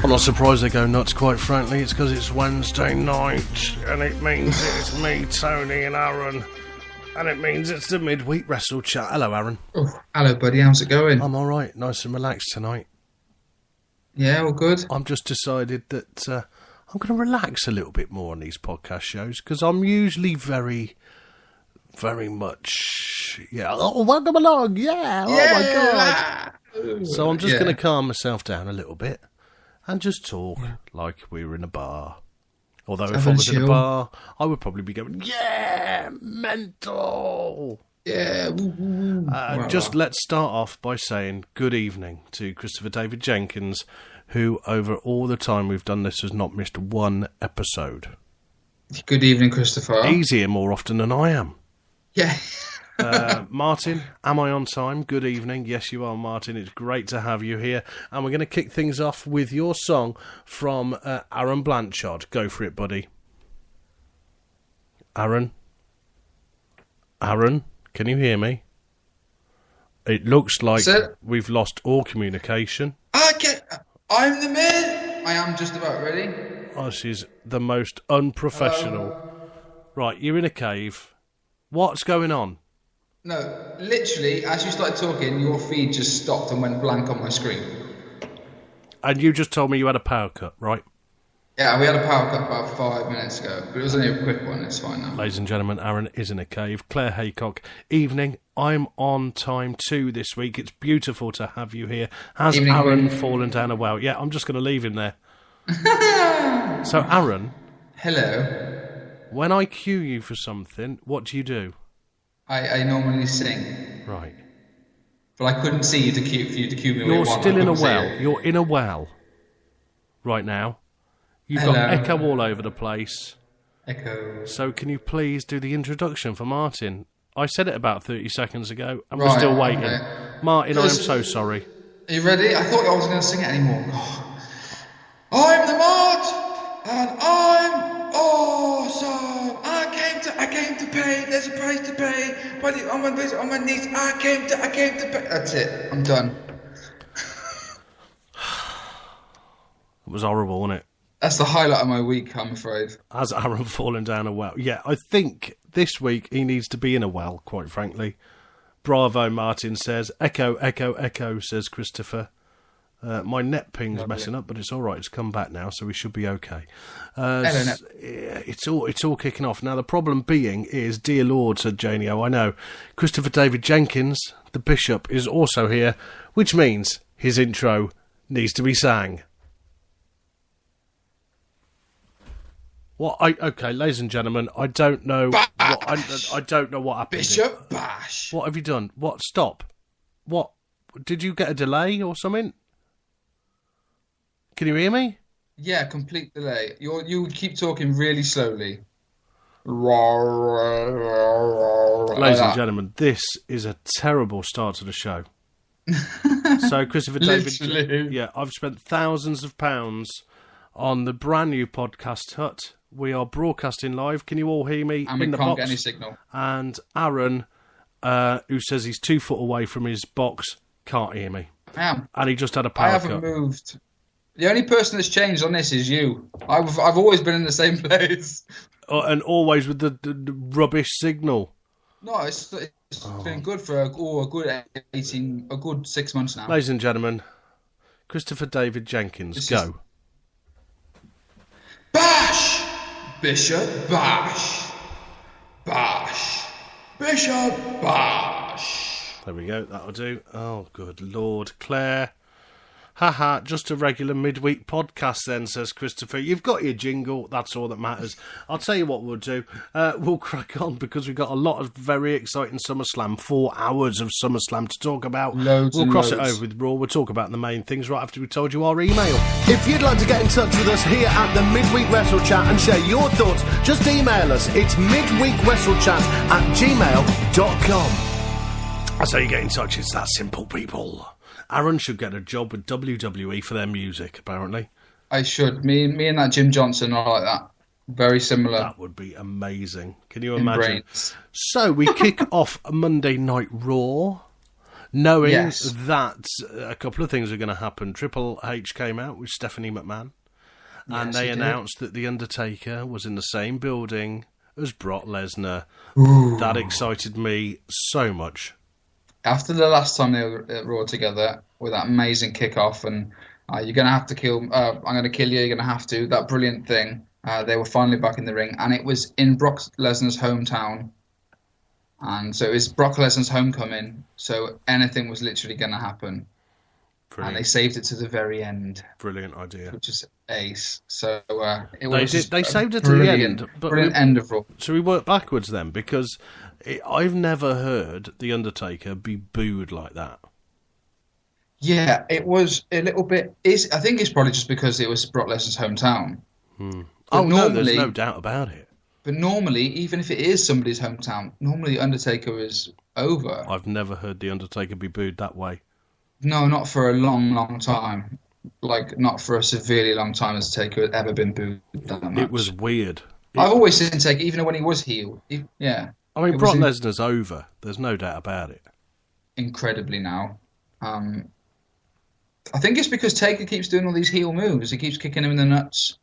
I'm not surprised they go nuts, quite frankly. It's because it's Wednesday night, and it means it's me, Tony, and Aaron. And it means it's the Midweek Wrestle Chat. Hello, Aaron. Oh, hello, buddy. How's it going? I'm all right. Nice and relaxed tonight. Yeah, all good. I'm just decided that I'm going to relax a little bit more on these podcast shows, because I'm usually very much, oh, welcome along, oh my God. So I'm just going to calm myself down a little bit and just talk like we were in a bar. Although if I was in a bar, I would probably be going, mental. Yeah. Just let's start off by saying good evening to Christopher David Jenkins, who over all the time we've done this has not missed one episode. Good evening, Christopher. He's here more often than I am. Yeah. Martin, am I on time? Good evening. Yes, you are, Martin. It's great to have you here. And we're going to kick things off with your song from Aaron Blanchard. Go for it, buddy. Aaron, can you hear me? It looks like we've lost all communication. I'm the man. I am just about ready. Oh, she's the most unprofessional. Right, you're in a cave. What's going on? No, literally, as you started talking, your feed just stopped and went blank on my screen. And you just told me you had a power cut, right? Yeah, we had a power cut about 5 minutes ago, but it was only a quick one. It's fine now. Ladies and gentlemen, Aaron is in a cave. Claire Haycock, evening. I'm on time too this week. It's beautiful to have you here. Has evening, Aaron fallen down a well? Yeah, I'm just going to leave him there. So, Aaron. Hello. When I cue you for something, what do you do? I normally sing. Right. But I couldn't see you for you to cue me. You're still in a well. You're in a well right now. You've got echo all over the place. Echo. So can you please do the introduction for Martin? I said it about 30 seconds ago, and we're still waiting. Okay. Martin, I am so sorry. Are you ready? I thought I wasn't going to sing it anymore. Oh. I'm the Mart, and I'm awesome. I came to pay. There's a price to pay. But on my knees, I came to pay. That's it. I'm done. It was horrible, wasn't it? That's the highlight of my week, I'm afraid. Has Aaron fallen down a well? Yeah, I think this week he needs to be in a well, quite frankly. Bravo, Martin says. Echo, echo, echo, says Christopher. My net ping's messing up, but it's all right. It's come back now, so we should be okay. It's all kicking off. Now, the problem being is, dear Lord, said Janie O, I know, Christopher David Jenkins, the Bishop, is also here, which means his intro needs to be sang. Okay, ladies and gentlemen, I don't know. I don't know what happened. Bishop Bash. What have you done? What? Stop. What? Did you get a delay or something? Can you hear me? Yeah, complete delay. You keep talking really slowly. Ladies and gentlemen, this is a terrible start to the show. So, Christopher David, yeah, I've spent thousands of pounds on the brand new podcast hut. We are broadcasting live. Can you all hear me? And we can't get any signal. And Aaron, who says he's 2 foot away from his box, can't hear me. I am. And he just had a power cut. I haven't moved. The only person that's changed on this is you. I've always been in the same place. And always with the rubbish signal. No, it's been good for a good 6 months now. Ladies and gentlemen, Christopher David Jenkins, go. Bash! Bishop Bash! Bash! Bishop Bash! There we go, that'll do. Oh, good Lord. Claire. Haha, just a regular midweek podcast then, says Christopher. You've got your jingle, that's all that matters. I'll tell you what we'll do. We'll crack on because we've got a lot of very exciting SummerSlam, 4 hours of SummerSlam to talk about. We'll cross it over with Raw. We'll talk about the main things right after we told you our email. If you'd like to get in touch with us here at the Midweek Wrestle Chat and share your thoughts, just email us. It's midweekwrestlechat@gmail.com. That's how you get in touch. It's that simple, people. Aaron should get a job with WWE for their music, apparently. I should. Me and that Jim Johnson are like that. Very similar. That would be amazing. Can you imagine? So we kick off Monday Night Raw. knowing Yes. that a couple of things are going to happen. Triple H came out with Stephanie McMahon, and Yes, they he did. announced that The Undertaker was in the same building as Brock Lesnar. Ooh. That excited me so much. After the last time they were at Raw together with that amazing kickoff and you're going to have to kill, I'm going to kill you, you're going to have to, that brilliant thing, they were finally back in the ring, and it was in Brock Lesnar's hometown. And so it was Brock Lesnar's homecoming, so anything was literally going to happen. Brilliant. And they saved it to the very end. Brilliant idea. Which is ace. So it was They saved it to the end. But brilliant end of Raw. So we work backwards then, because I've never heard The Undertaker be booed like that. Yeah, it was a little bit. I think it's probably just because it was Brock Lesnar's hometown. No, there's no doubt about it. But normally, even if it is somebody's hometown, normally Undertaker is over. I've never heard The Undertaker be booed that way. No, not for a long, long time. Like, not for a severely long time as Taker had ever been booed that much. It was weird. I've always seen Taker, even when he was heel. Yeah. I mean, Brock Lesnar's over. There's no doubt about it. Incredibly now. I think it's because Taker keeps doing all these heel moves. He keeps kicking him in the nuts.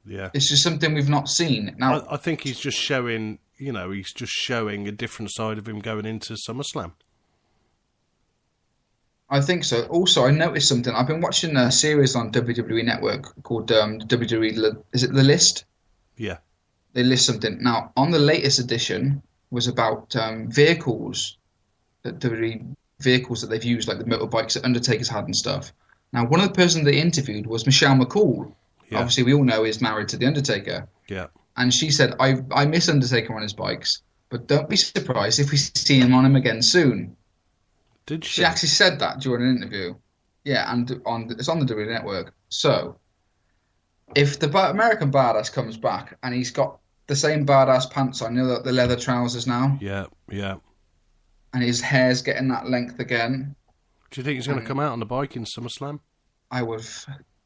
Yeah. It's just something we've not seen. Now, I think he's just showing, a different side of him going into SummerSlam. I think so. Also, I noticed something. I've been watching a series on WWE Network called WWE. Is it The List? Yeah. They list something. Now, on the latest edition was about vehicles that they've used, like the motorbikes that Undertaker's had and stuff. Now, one of the persons they interviewed was Michelle McCool. Yeah. Obviously, we all know is married to the Undertaker. Yeah. And she said, I miss Undertaker on his bikes, but don't be surprised if we see him on him again soon. Did she? She actually said that during an interview. Yeah, and it's on the WWE Network. So, if the American Badass comes back and he's got the same badass pants on, the leather trousers now. Yeah, yeah. And his hair's getting that length again. Do you think he's going to come out on the bike in SummerSlam? I would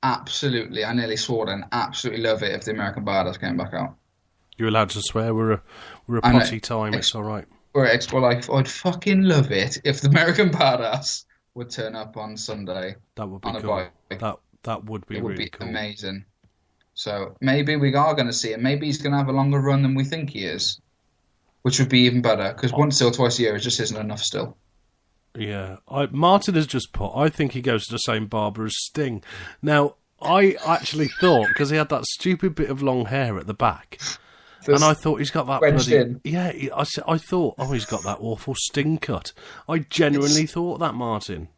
absolutely, I nearly swore then, absolutely love it if the American Badass came back out. You're allowed to swear. We're a potty time. It's all right. I'd fucking love it if the American Badass would turn up on Sunday. That would be on cool. A bike. That would be really cool. Amazing. So maybe we are going to see him. Maybe he's going to have a longer run than we think he is, which would be even better, because once or twice a year just isn't enough still. Yeah. Martin has just put, I think he goes to the same barber as Sting. Now, I actually thought, because he had that stupid bit of long hair at the back, and I thought he's got that bloody... Yeah, I thought, he's got that awful Sting cut. I genuinely thought that, Martin.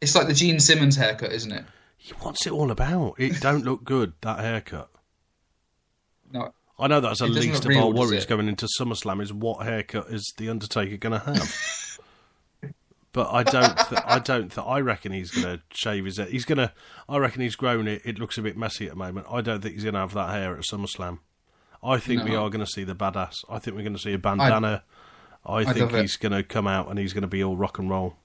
It's like the Gene Simmons haircut, isn't it? What's it all about? It don't look good, that haircut. No. I know that's the least of real, our worries going into SummerSlam is what haircut is the Undertaker going to have. But I reckon he's going to shave his head. I reckon he's grown it. It looks a bit messy at the moment. I don't think he's going to have that hair at SummerSlam. I think we are going to see the Badass. I think we're going to see a bandana. I think he's going to come out and he's going to be all rock and roll.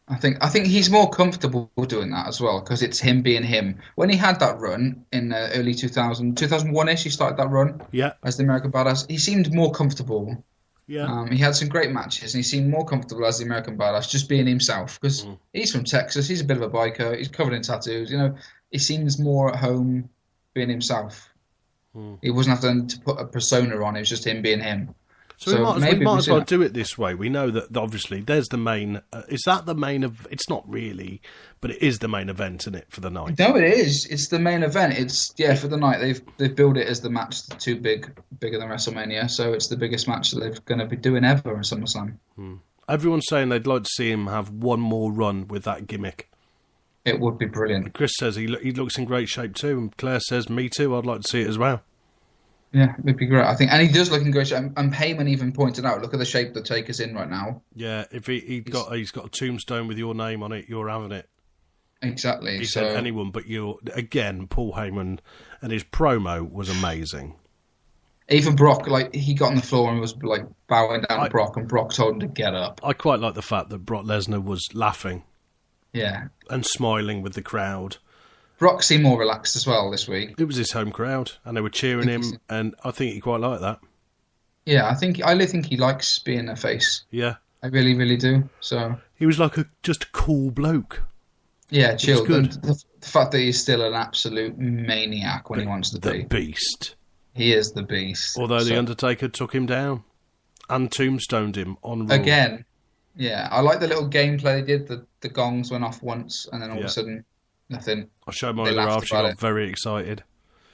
I think he's more comfortable doing that as well, because it's him being him. When he had that run in early 2001-ish, he started that run as the American Badass. He seemed more comfortable. Yeah. He had some great matches, and he seemed more comfortable as the American Badass, just being himself. Because he's from Texas, he's a bit of a biker, he's covered in tattoos. He seems more at home being himself. He wasn't having to put a persona on; it was just him being him. So we might as well do it this way. We know that obviously there's the main... is that the main... It's not really, but it is the main event, isn't it, for the night? No, it is. It's the main event. It's for the night. They've billed it as the match too bigger than WrestleMania, so it's the biggest match that they're going to be doing ever in SummerSlam. Everyone's saying they'd like to see him have one more run with that gimmick. It would be brilliant. Chris says he looks in great shape too, and Claire says, me too, I'd like to see it as well. Yeah, it'd be great. I think, and he does look in great shape. And Heyman even pointed out, look at the shape the Taker's in right now. Yeah, if he's got a tombstone with your name on it, you're having it. Exactly. He said anyone but you. Again, Paul Heyman, and his promo was amazing. Even Brock, he got on the floor and was bowing down to Brock, and Brock told him to get up. I quite like the fact that Brock Lesnar was laughing. Yeah. And smiling with the crowd. Brock seemed more relaxed as well this week. It was his home crowd, and they were cheering him, and I think he quite liked that. Yeah, I really think he likes being a face. Yeah. I really, really do. So He was like just a cool bloke. Yeah, chill. good. The fact that he's still an absolute maniac when he wants to be. The Beast. He is the Beast. Although The Undertaker took him down and tombstoned him on Raw. Again, yeah. I like the little gameplay they did. The gongs went off once, and then all of a sudden, nothing. I showed my other half. She got very excited.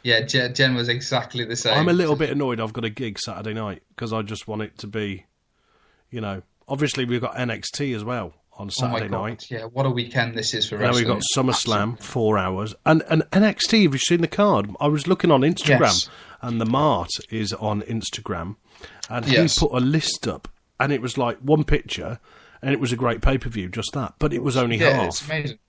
Yeah, Jen was exactly the same. I'm a little bit annoyed I've got a gig Saturday night because I just want it to be, obviously we've got NXT as well on Saturday night. Yeah, what a weekend this is for wrestling. wrestling. Now we've got SummerSlam, 4 hours. And NXT, have you seen the card? I was looking on Instagram, and the Mart is on Instagram, and he put a list up, and it was like one picture, and it was a great pay-per-view, just that. But it was only half. It's amazing.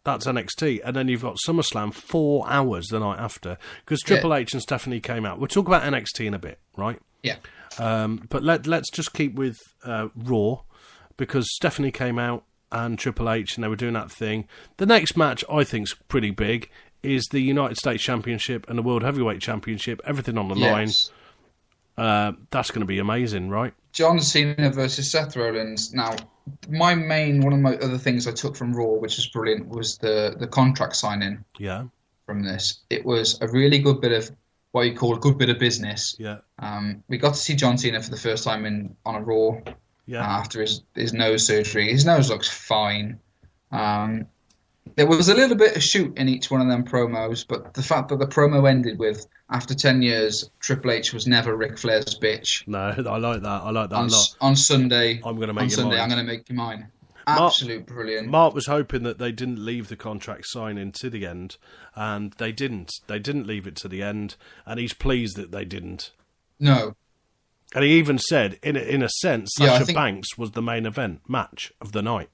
That's NXT. And then you've got SummerSlam, 4 hours the night after. Because Triple H and Stephanie came out. We'll talk about NXT in a bit, right? Yeah. But let's just keep with Raw, because Stephanie came out and Triple H, and they were doing that thing. The next match, I think, is pretty big, is the United States Championship and the World Heavyweight Championship. Everything on the line. That's going to be amazing, right? John Cena versus Seth Rollins. Now, one of my other things I took from Raw, which is brilliant, was the contract signing. Yeah. From this, it was a really good bit of what you call a good bit of business. Yeah. We got to see John Cena for the first time on a Raw. Yeah. After his nose surgery, his nose looks fine. There was a little bit of shoot in each one of them promos, but the fact that the promo ended with, after 10 years, Triple H was never Ric Flair's bitch. No, I like that. I like that a lot. On Sunday, I'm going to make you mine. Absolute brilliant. Mark was hoping that they didn't leave the contract signing to the end, and they didn't. They didn't leave it to the end, and he's pleased that they didn't. No. And he even said, in a sense, Sasha Banks was the main event match of the night.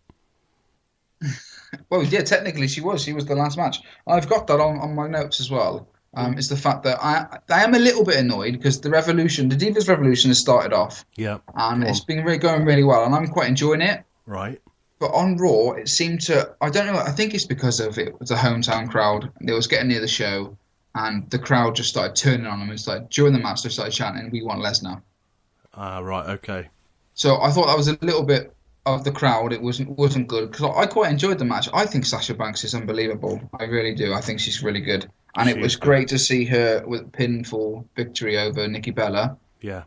Well, yeah, technically she was. She was the last match. I've got that on my notes as well. It's the fact that I am a little bit annoyed because the Divas Revolution has started off. Yeah. And it's been going really well, and I'm quite enjoying it. Right. But on Raw, it seemed to... I don't know, I think it's because of it was a hometown crowd. They was getting near the show, and the crowd just started turning on them. During the match, they started chanting, "We want Lesnar." Right, okay. So I thought that was a little bit of the crowd. It wasn't good, because I quite enjoyed the match. I think Sasha Banks is unbelievable. I really do. I think she's really good. And it was great to see her with pinfall victory over Nikki Bella. Yeah.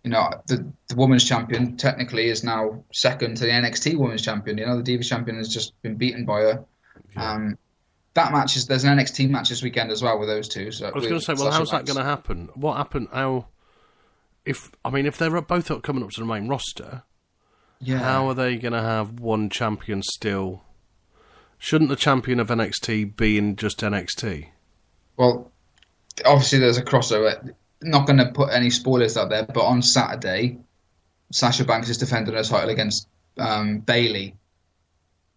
The women's champion technically is now second to the NXT women's champion. The Divas champion has just been beaten by her. Yeah. That match there's an NXT match this weekend as well with those two. So I was going to say, well, how's that going to happen? What happened? If they're both coming up to the main roster, how are they going to have one champion still? Shouldn't the champion of NXT be in just NXT? Well, obviously there's a crossover. Not going to put any spoilers out there, but on Saturday, Sasha Banks is defending her title against Bayley.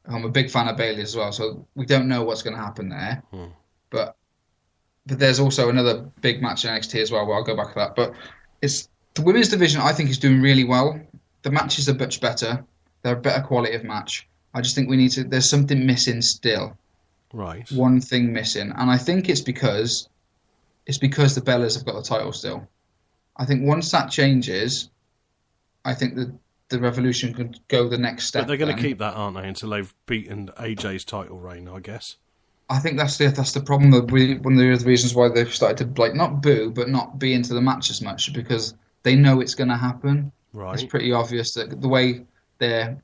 I'm a big fan of Bayley as well, so we don't know what's going to happen there. But there's also another big match in NXT as well, where I'll go back to that. But it's the women's division, I think, is doing really well. The matches are much better. They're a better quality of match. I just think there's something missing still. Right. One thing missing. And I think it's because the Bellas have got the title still. I think once that changes, I think the Revolution could go the next step. But they're going to keep that, aren't they, until they've beaten AJ's title reign, I guess. I think that's the problem. One of the reasons why they've started to not boo, but not be into the match as much, because they know it's going to happen. Right. It's pretty obvious that the way the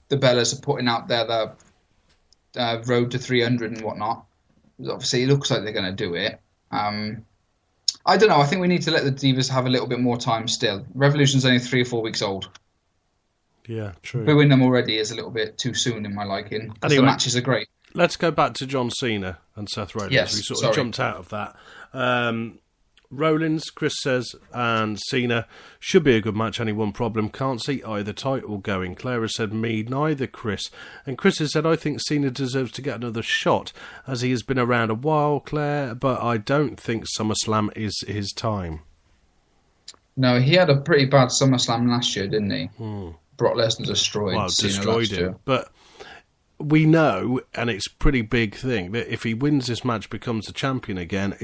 Bellas are putting out their road to 300 and whatnot, obviously it looks like they're going to do it. I don't know. I think we need to let the Divas have a little bit more time still. Revolution's only 3 or 4 weeks old. Yeah, true. Booing them already is a little bit too soon in my liking. Because the matches are great. Let's go back to John Cena and Seth Rollins. Yes, we sort of jumped out of that. Rollins, Chris says, and Cena should be a good match. Only one problem, can't see either title going. Claire has said, me neither, Chris. And Chris has said, I think Cena deserves to get another shot, as he has been around a while, Claire, but I don't think SummerSlam is his time. No, he had a pretty bad SummerSlam last year, didn't he? Brock Lesnar destroyed him. But we know, and it's a pretty big thing, that if he wins this match, becomes the champion again,